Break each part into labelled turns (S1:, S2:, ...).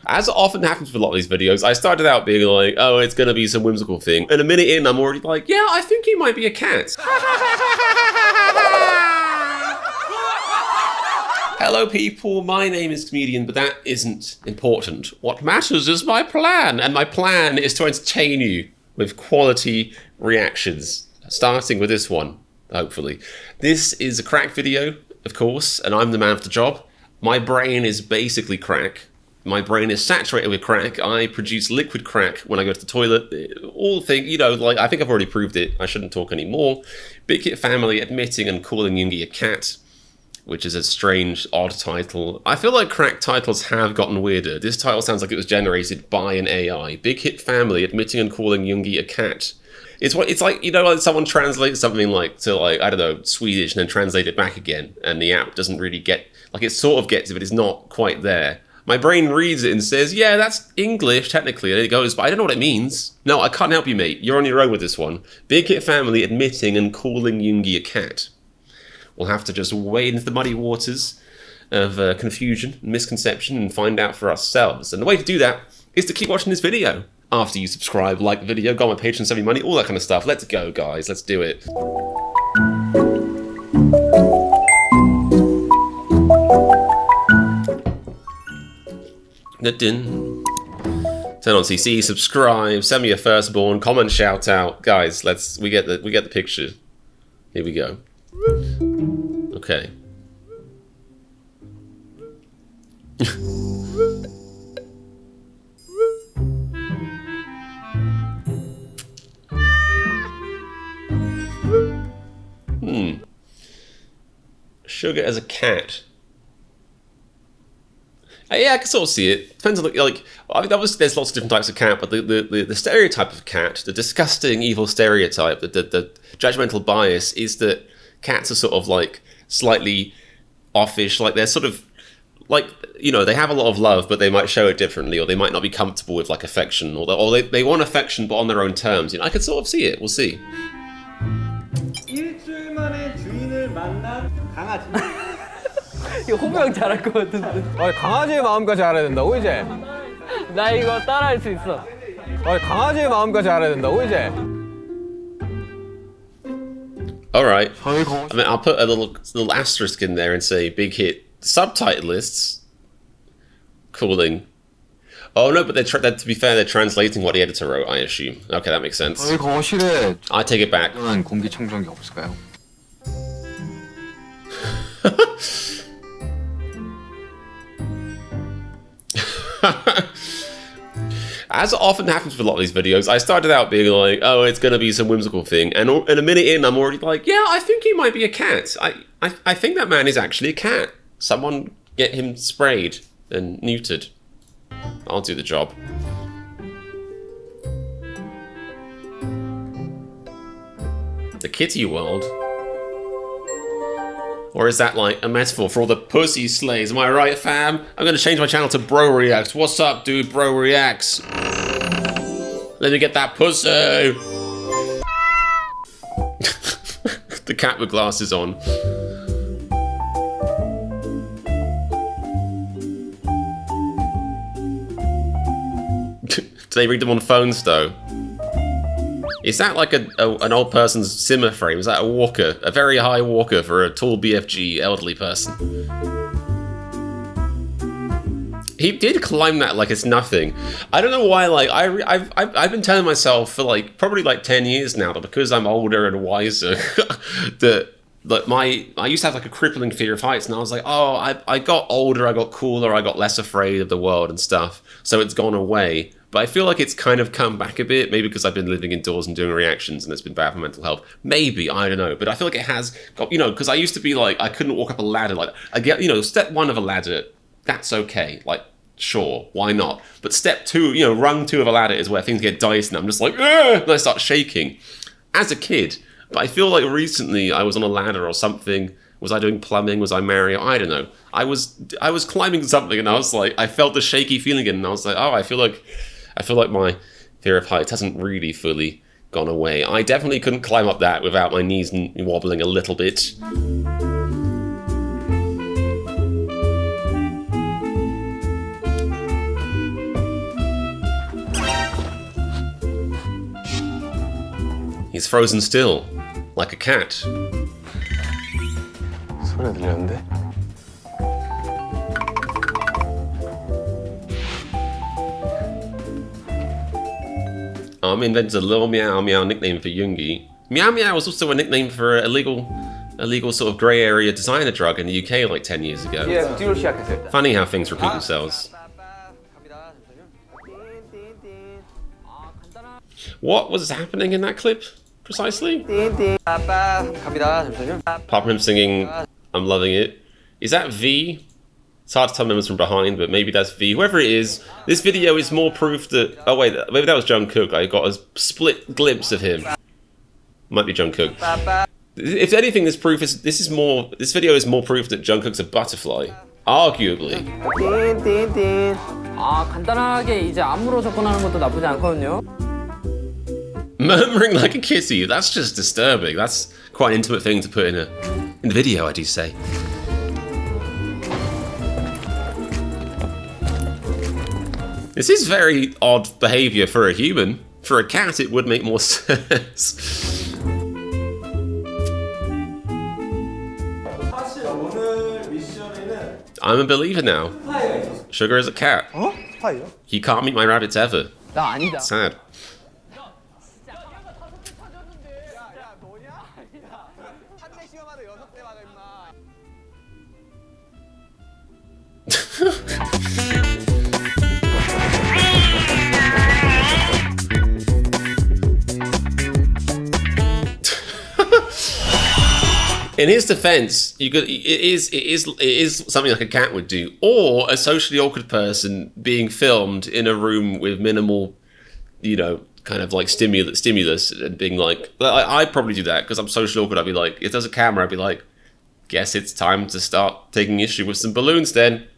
S1: As often happens with a lot of these videos, I started out being like, oh, it's gonna be some whimsical thing. And a minute in, I'm already like, yeah, I think he might be a cat. Hello people, my name is Comedian, but that isn't important. What matters is my plan, and my plan is to entertain you with quality reactions, starting with this one, hopefully. This is a crack video, of course, and I'm the man for the job. My brain is basically crack. My brain is saturated with crack. I produce liquid crack when I go to the toilet. All things, you know, like, I think I've already proved it. I shouldn't talk anymore. Bighit family admitting and calling Yoongi a cat, which is a strange, odd title. I feel like crack titles have gotten weirder. This title sounds like it was generated by an AI. Bighit family admitting and calling Yoongi a cat. It's like, you know, like someone translates something like to, like, I don't know, Swedish and then translate it back again, and the app doesn't really get, like, it sort of gets it, but it's not quite there. My brain reads it and says, yeah, that's English, technically, and it goes, but I don't know what it means. No, I can't help you, mate. You're on your own with this one. Bighit family admitting and calling Yoongi a cat. We'll have to just wade into the muddy waters of confusion and misconception and find out for ourselves. And the way to do that is to keep watching this video. After you subscribe, like the video, go on my Patreon, send me money, all that kind of stuff. Let's go, guys. Let's do it. Turn on CC, subscribe, send me your firstborn, comment, shout out. Guys, we get the picture. Here we go. Okay. Suga as a cat. Yeah, I can sort of see it. Depends on like. I mean, there's lots of different types of cat, but the stereotype of cat, the disgusting, evil stereotype, the judgmental bias is that cats are sort of like slightly offish, like they're sort of like, you know, they have a lot of love, but they might show it differently, or they might not be comfortable with like affection, or they want affection, but on their own terms. You know, I can sort of see it. We'll see.
S2: 일주일 만에 주인을 만난 강아지.
S3: 이거 호명 잘할 것 같은데.
S4: 강아지의 마음까지 알아야 된다고 이제?
S3: 나 이거 따라할 수 있어.
S4: 강아지의 마음까지 알아야 된다고 이제?
S1: All right. I mean, I'll put a little asterisk in there and say Bighit subtitle lists calling. Oh no, but to be fair, they're translating what the editor wrote, I assume. Okay, that makes sense. I take it back.
S5: 공기청정기 없을까요?
S1: As often happens with a lot of these videos, I started out being like, oh, it's gonna be some whimsical thing, and a minute in, I'm already like, yeah, I think he might be a cat. I think that man is actually a cat. Someone get him sprayed and neutered. I'll do the job. The kitty world? Or is that like a metaphor for all the pussy slays? Am I right, fam? I'm gonna change my channel to Bro Reacts. What's up, dude? Bro Reacts. Let me get that pussy. The cat with glasses on. Do they read them on phones though? Is that like an old person's simmer frame? Is that a walker? A very high walker for a tall BFG elderly person? He did climb that like it's nothing. I don't know why, like, I've been telling myself for like, probably like 10 years now that because I'm older and wiser, that I used to have like a crippling fear of heights, and I was like, oh, I got older, I got cooler, I got less afraid of the world and stuff, so it's gone away. But I feel like it's kind of come back a bit, maybe because I've been living indoors and doing reactions and it's been bad for mental health. Maybe, I don't know. But I feel like it has got, you know, because I used to be like, I couldn't walk up a ladder. Like, I get, you know, step 1 of a ladder, that's okay. Like, sure, why not? But step 2, you know, rung 2 of a ladder is where things get dicey and I'm just like, ugh, and I start shaking. As a kid. But I feel like recently I was on a ladder or something. Was I doing plumbing? Was I Mario? I don't know. I was climbing something and I was like, I felt the shaky feeling again and I was like, oh, I feel like my fear of heights hasn't really fully gone away. I definitely couldn't climb up that without my knees wobbling a little bit. It's frozen still, like a cat.
S4: 소리 들렸는데?
S1: Invented a little meow meow nickname for Yoongi. Meow meow was also a nickname for a illegal sort of grey area designer drug in the UK like 10 years ago.
S3: 뒤로 시작했어요 일단.
S1: Funny how things repeat themselves. What was happening in that clip precisely?
S3: 갑니다. 잠시만요.
S1: Apart from him singing I'm loving it. Is that V? It's hard to tell members from behind, but maybe that's V. Whoever it is, this video is more proof that... Oh wait, maybe that was Jungkook. I got a split glimpse of him. Might be Jungkook. If anything, this video is more proof that Jungkook's a butterfly. Arguably.
S3: 아 간단하게 이제 안무로 접근하는 것도 나쁘지 않거든요.
S1: Murmuring like a kissy, that's just disturbing. That's quite an intimate thing to put in the video, I do say. This is very odd behaviour for a human. For a cat, it would make more sense.
S2: 사실 오늘 미션에는
S1: I'm a believer now.
S2: 스파이가 있었어.
S1: Sugar is a cat.
S2: 어? 스파이요?
S1: He can't meet my rabbits ever.
S3: 나 아니다.
S1: Sad. In his defense, it is something like a cat would do, or a socially awkward person being filmed in a room with minimal, kind of like stimulus, and being like, I'd probably do that because I'm socially awkward. I'd be like, if there's a camera, I'd be like, guess it's time to start taking issue with some balloons then.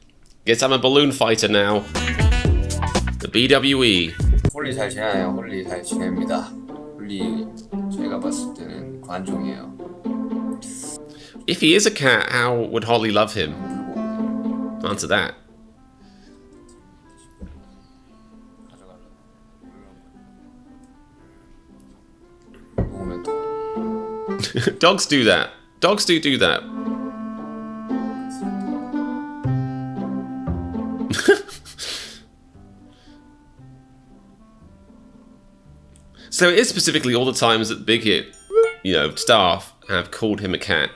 S1: Guess I'm a balloon fighter now. The BWE.
S5: 홀리 잘 지내요. 홀리 잘 지냅니다. 홀리 제가 봤을 때는 관종이에요.
S1: If he is a cat, how would Holly love him? Answer that.
S5: 먹으면 또
S1: Dogs do that. Dogs do that. So it is specifically all the times that Bighit, staff have called him a cat.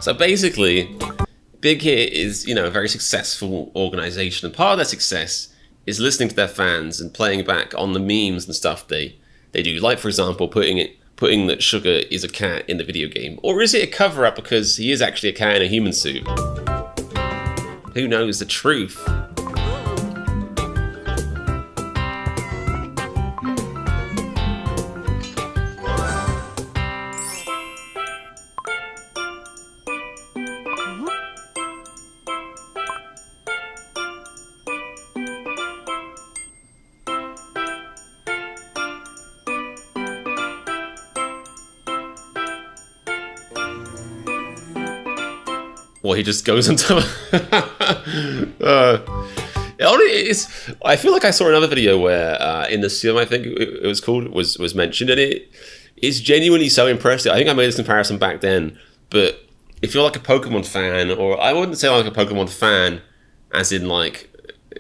S1: So basically, Bighit is, a very successful organization, and part of their success is listening to their fans and playing back on the memes and stuff they do. Like, for example, putting that Suga is a cat in the video game. Or is it a cover-up because he is actually a cat in a human suit? Who knows the truth? Well, he just goes into... I feel like I saw another video where in the sim, I think it was called, was mentioned, and it is genuinely so impressive. I think I made this comparison back then, but if you're like a Pokemon fan, or I wouldn't say like a Pokemon fan, as in like,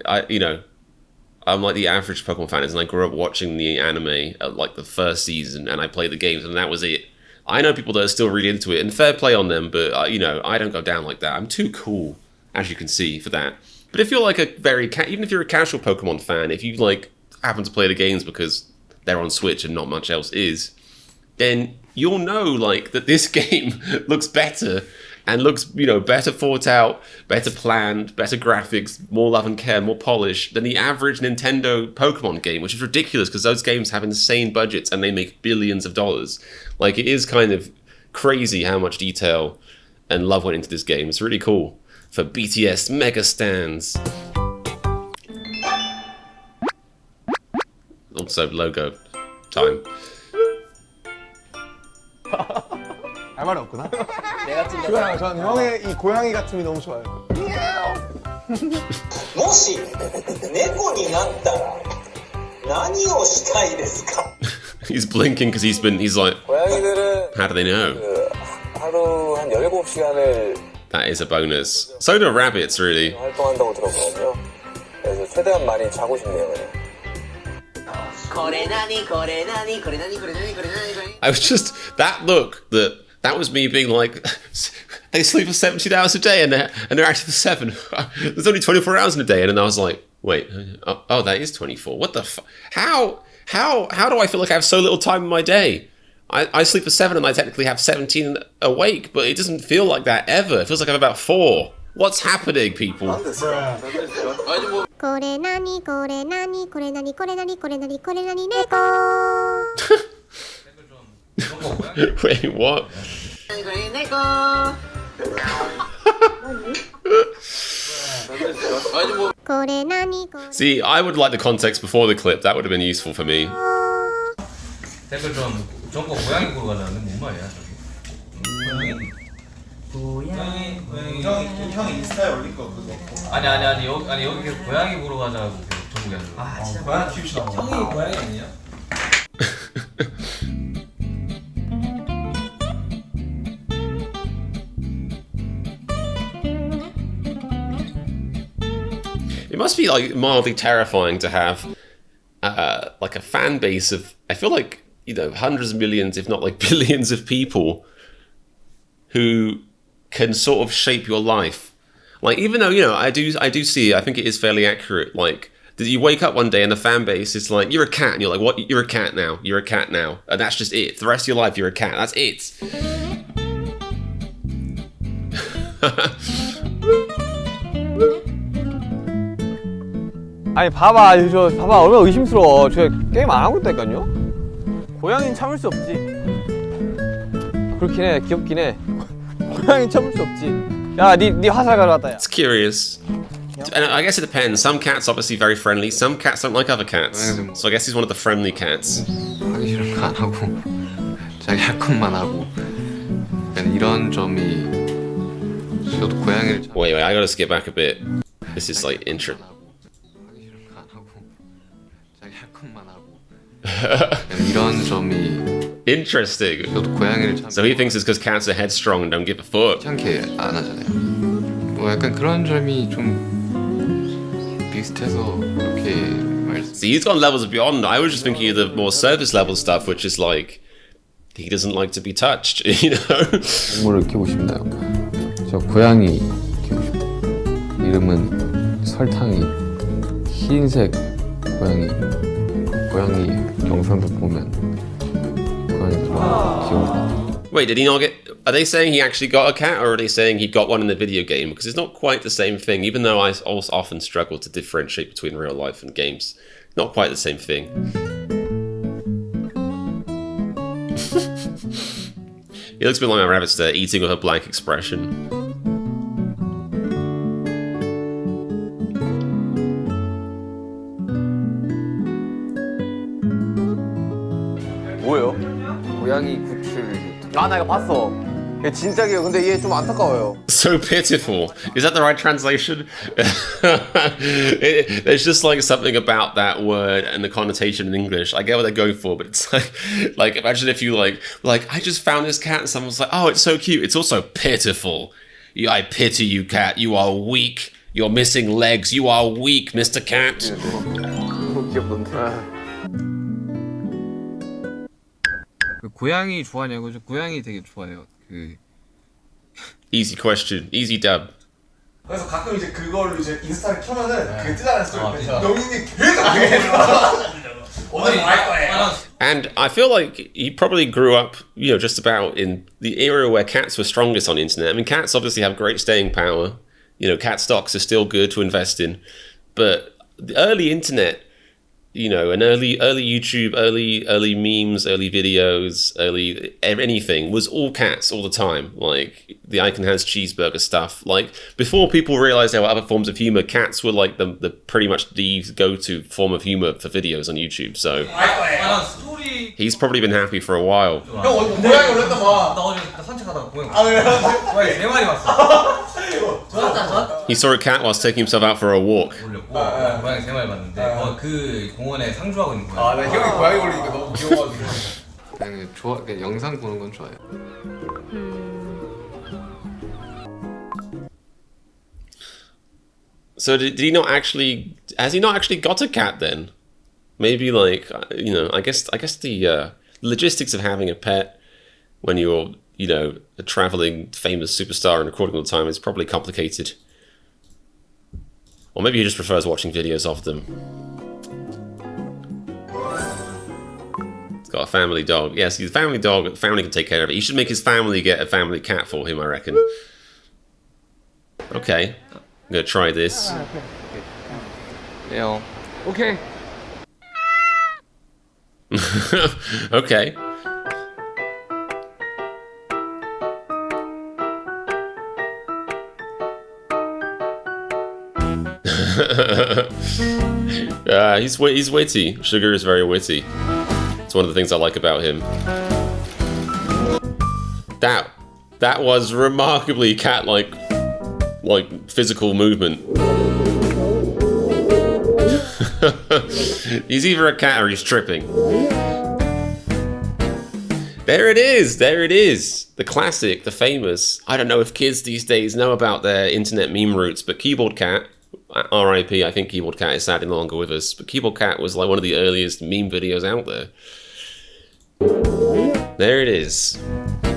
S1: I'm like the average Pokemon fan, as in I grew up watching the anime at like the first season, and I played the games, and that was it. I know people that are still really into it, and fair play on them, but, I don't go down like that. I'm too cool, as you can see, for that. But if you're like even if you're a casual Pokemon fan, if you, happen to play the games because they're on Switch and not much else is, then you'll know, that this game looks better, and looks, better thought out, better planned, better graphics, more love and care, more polish than the average Nintendo Pokemon game, which is ridiculous because those games have insane budgets and they make billions of dollars. It is kind of crazy how much detail and love went into this game. It's really cool for BTS mega stans. Also logo time.
S2: 할 말이 없구나. 좋아요. 전 형의 이 고양이 같음이 너무 좋아요.
S6: もし猫になったら何をしたいですか?
S1: He's blinking because he's like,
S7: 고양이들은
S1: how do they know?
S7: 하루 한 17시간을
S1: That is a bonus. So do rabbits, really.
S7: 활동한다고 들었거든요. 그래서 최대한 많이 자고 싶네요. 그냥.
S1: I was just, that look, that was me being like, they sleep for 17 hours a day and they're active for 7. There's only 24 hours in a day. And then I was like, wait, oh, that is 24. What the fuck? How do I feel like I have so little time in my day? I sleep for 7 and I technically have 17 awake, but it doesn't feel like that ever. It feels like I have about 4. What's happening, people? Wait, what? See, I would like the context before the clip. That would have been useful for me.
S8: 댓글 좀 저거 고양이 보러 가자는 뭔 말이야 저기
S2: 형이 인스타에 올린 거 그거.
S8: 아니 여기 계속 고양이 보러 가자고 계속 전국에 하는 거
S2: 진짜 고양이 키우시나 봐.
S8: 형이 고양이 아니야?
S1: It must be like mildly terrifying to have like a fan base of, I feel like, you know, hundreds of millions, if not like billions of people who can sort of shape your life. Like, even though, you know, I do see, I think it is fairly accurate. Like, that you wake up one day and the fan base is like, you're a cat, and you're like, what? You're a cat now. You're a cat now, and that's just it. For the rest of your life, you're a cat. That's it.
S4: 아니 봐봐 얼마나 의심스러워. 저 게임 안 하고 있다니까요. 고양이는 참을 수 없지. 그렇긴 해. 귀엽긴 해. 고양이는 참을 수 없지. 야, 네 화살 가져왔다. 야.
S1: It's curious. And I guess it depends. Some cats obviously very friendly. Some cats don't like other cats. So I guess he's one of the friendly cats.
S5: 하기 싫은 거 안 하고 자기 할 것만 하고 약간 이런 점이 저도 고양이를
S1: Wait, I gotta skip back a bit. This is like intro.
S5: 하기 싫은 거 안 하고 자기 할 것만 하고 약간 이런 점이
S1: Interesting.
S5: 저도 고양이를 참
S1: So he thinks it's because cats are headstrong and don't give a fuck.
S5: 귀찮게 안 하잖아요. 뭐 약간 그런 점이 좀 비슷해서 그렇게 말씀.
S1: See, he's gone levels beyond. I was just thinking of the more surface level stuff, which is like he doesn't like to be touched, you know.
S5: 동물을 키우고 싶나요? 저 고양이 키우고 싶어요. 이름은 설탕이. 흰색 고양이. 고양이 영상도 보면 고양이가 귀여운 것 같아요.
S1: Wait, did he not get... Are they saying he actually got a cat, or are they saying he got one in the video game? Because it's not quite the same thing, even though I also often struggle to differentiate between real life and games. Not quite the same thing. He looks a bit like my rabbit's there, eating with a blank expression.
S4: 뭐예요?
S5: 고양이 구출
S4: 아, 나 이거 봤어. 얘 진짜 귀여워. 근데 얘 좀 안타까워요.
S1: So pitiful. Is that the right translation? There's just like something about that word and the connotation in English. I get what they're going for, but it's like imagine if you like I just found this cat and someone's like, oh, it's so cute. It's also pitiful. I pity you, cat. You are weak. You're missing legs. You are weak, Mr. Cat.
S4: 너무 귀엽던데.
S5: 그 고양이 좋아하냐고? 저 고양이 되게 좋아해요. 그
S1: Easy question. Easy dub.
S2: 그래서 가끔 이제 그걸로 이제 인스타를 켜면은 그 뜨잖아요 스토리. 영인이 계속 그게 오늘 할 거예요.
S1: And I feel like he probably grew up, you know, just about in the era where cats were strongest on the internet. I mean, cats obviously have great staying power. You know, cat stocks are still good to invest in. But the early internet, you know, an early YouTube, early memes, early videos, early anything was all cats all the time. Like the Icon has cheeseburger stuff. Like before people realized there were other forms of humor, cats were like the pretty much the go-to form of humor for videos on YouTube. So
S8: 스토리.
S1: he's probably been happy for a while.
S2: 형 고양이 올렸다 봐.
S8: 나 어제 산책하다가 고양이.
S2: 그래?
S8: 고양이 3마리 봤어. 좋았다.
S1: He saw a cat whilst taking himself out for a walk.
S8: 올렸고 고양이 3마리 봤는데 그 공원에 상주하고 있는 고양이.
S2: 나 형이 고양이 올리니까 너무 귀여워가지고.
S5: 그냥 그냥 영상 보는 건 좋아요.
S1: So did he not actually? Has he not actually got a cat then? Maybe like you know. I guess the logistics of having a pet when you're a traveling famous superstar and recording all the time is probably complicated. Or maybe he just prefers watching videos of them. He's got a family dog. Yes, he's a family dog. The family can take care of it. He should make his family get a family cat for him, I reckon. Okay, I'm gonna try this.
S5: meow.
S4: 오케이.
S1: Okay. He's witty. Sugar is very witty. It's one of the things I like about him. That was remarkably cat-like, like physical movement. He's either a cat or he's tripping. There it is. The classic, the famous. I don't know if kids these days know about their internet meme roots, but Keyboard Cat, R.I.P. I think Keyboard Cat is sadly no longer with us, but Keyboard Cat was like one of the earliest meme videos out there. There it is.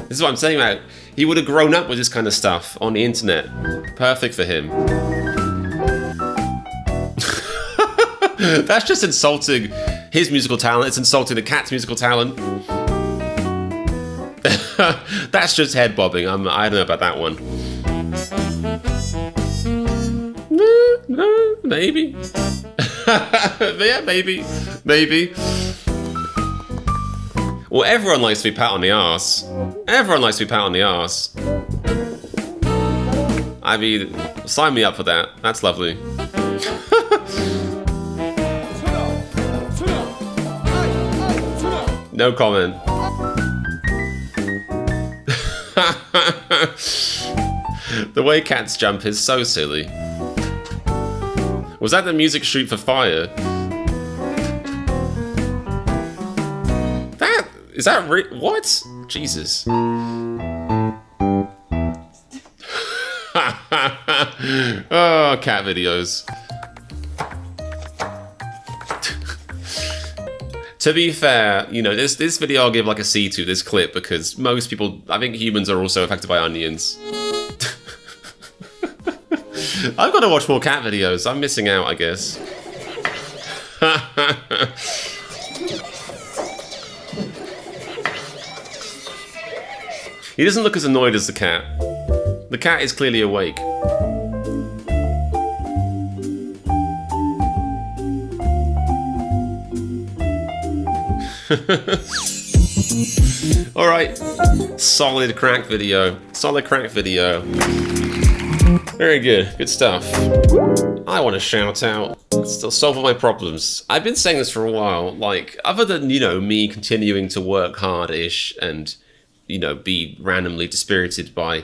S1: This is what I'm saying about. He would have grown up with this kind of stuff on the internet. Perfect for him. That's just insulting his musical talent. It's insulting the cat's musical talent. That's just head bobbing. I don't know about that one. Maybe. Yeah, maybe. Well, everyone likes to be pat on the arse. I mean, sign me up for that. That's lovely. No comment. The way cats jump is so silly. Was that the music shoot for Fire? Is that what? Jesus. Oh, cat videos. To be fair, this video I'll give like a C to, this clip, because most people, I think humans are also affected by onions. I've got to watch more cat videos. I'm missing out, I guess. He doesn't look as annoyed as the cat. The cat is clearly awake. Alright, solid crack video. Very good stuff. I want to shout out, still solve all my problems. I've been saying this for a while, like, other than, me continuing to work hard-ish and, be randomly dispirited by,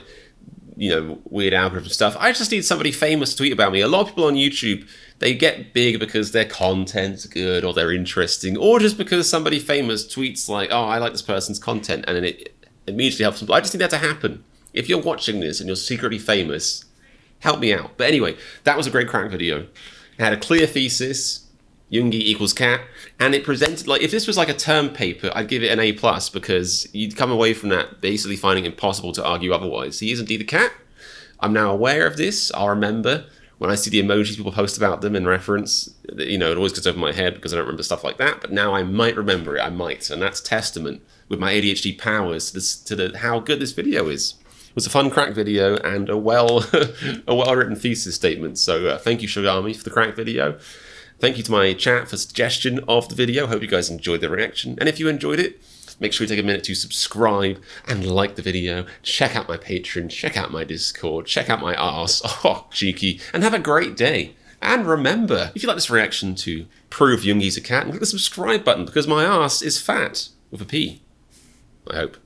S1: weird algorithm stuff, I just need somebody famous to tweet about me. A lot of people on YouTube, they get big because their content's good or they're interesting, or just because somebody famous tweets like, oh, I like this person's content, and then it immediately helps them. I just need that to happen. If you're watching this and you're secretly famous, help me out. But anyway, that was a great crack video. It had a clear thesis, Yoongi equals cat, and it presented, like, if this was like a term paper, I'd give it an A+, because you'd come away from that basically finding it impossible to argue otherwise. He is indeed a cat. I'm now aware of this. I'll remember when I see the emojis people post about them in reference, it always goes over my head because I don't remember stuff like that, but now I might remember it, and that's testament with my ADHD powers to how good this video is. It was a fun crack video and a well-written thesis statement, so thank you, Shogami, for the crack video. Thank you to my chat for suggestion of the video. Hope you guys enjoyed the reaction. And if you enjoyed it, make sure you take a minute to subscribe and like the video. Check out my Patreon, check out my Discord, check out my arse. Oh, cheeky. And have a great day. And remember, if you like this reaction, to prove Yoongi's a cat, and click the subscribe button because my arse is fat with a P. I hope.